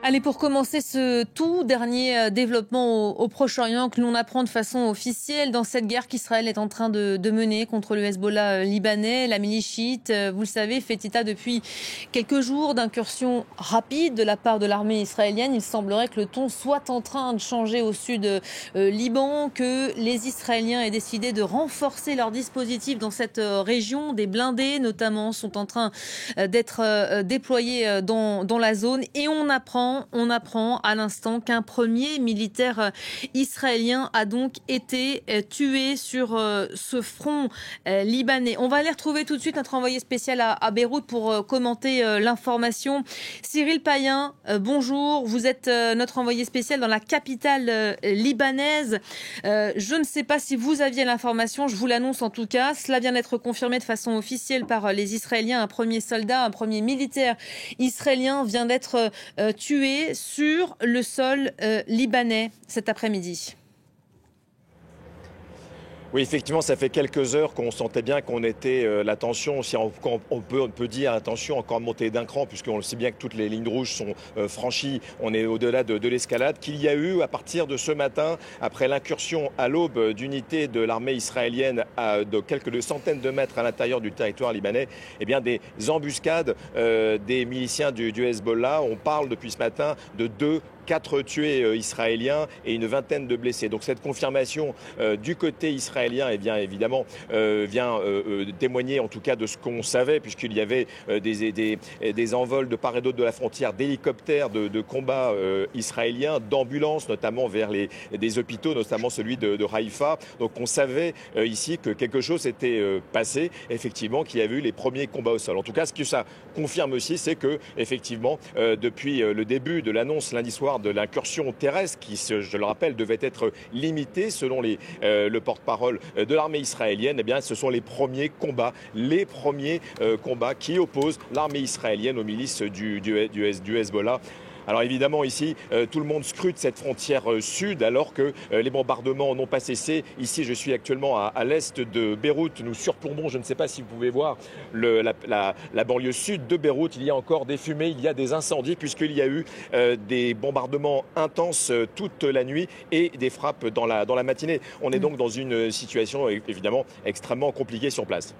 Allez, pour commencer ce tout dernier développement au Proche-Orient que l'on apprend de façon officielle dans cette guerre qu'Israël est en train de mener contre le Hezbollah libanais, la milice chiite, vous le savez, fait état depuis quelques jours d'incursions rapides de la part de l'armée israélienne. Il semblerait que le ton soit en train de changer au sud Liban, que les Israéliens aient décidé de renforcer leur dispositif dans cette région. Des blindés notamment sont en train d'être déployés dans la zone et on apprend à l'instant qu'un premier militaire israélien a donc été tué sur ce front libanais. On va aller retrouver tout de suite notre envoyé spécial à Beyrouth pour commenter l'information. Cyril Payen, bonjour. Vous êtes notre envoyé spécial dans la capitale libanaise. Je ne sais pas si vous aviez l'information, je vous l'annonce en tout cas. Cela vient d'être confirmé de façon officielle par les Israéliens. Un premier soldat, un premier militaire israélien vient d'être tué sur le sol libanais cet après-midi. Oui, effectivement, ça fait quelques heures qu'on sentait bien qu'on était la tension, si on peut dire la tension encore montée d'un cran, puisqu'on le sait bien que toutes les lignes rouges sont franchies, on est au-delà de l'escalade, qu'il y a eu à partir de ce matin, après l'incursion à l'aube d'unités de l'armée israélienne de quelques centaines de mètres à l'intérieur du territoire libanais, eh bien des embuscades des miliciens du Hezbollah. On parle depuis ce matin de 4 tués israéliens et une vingtaine de blessés. Donc cette confirmation du côté israélien évidemment vient témoigner en tout cas de ce qu'on savait, puisqu'il y avait des envols de part et d'autre de la frontière d'hélicoptères de combat israéliens, d'ambulances notamment vers des hôpitaux, notamment celui de Haïfa. Donc on savait ici que quelque chose s'était passé, effectivement, qu'il y avait eu les premiers combats au sol. En tout cas, ce que ça confirme aussi, c'est que effectivement depuis le début de l'annonce lundi soir de l'incursion terrestre qui, je le rappelle, devait être limitée selon le porte-parole de l'armée israélienne, eh bien, ce sont les premiers combats qui opposent l'armée israélienne aux milices du Hezbollah. Alors évidemment ici, tout le monde scrute cette frontière sud alors que les bombardements n'ont pas cessé. Ici, je suis actuellement à l'est de Beyrouth. Nous surplombons, je ne sais pas si vous pouvez voir, la banlieue sud de Beyrouth. Il y a encore des fumées, il y a des incendies puisqu'il y a eu des bombardements intenses toute la nuit et des frappes dans la matinée. On est donc dans une situation évidemment extrêmement compliquée sur place.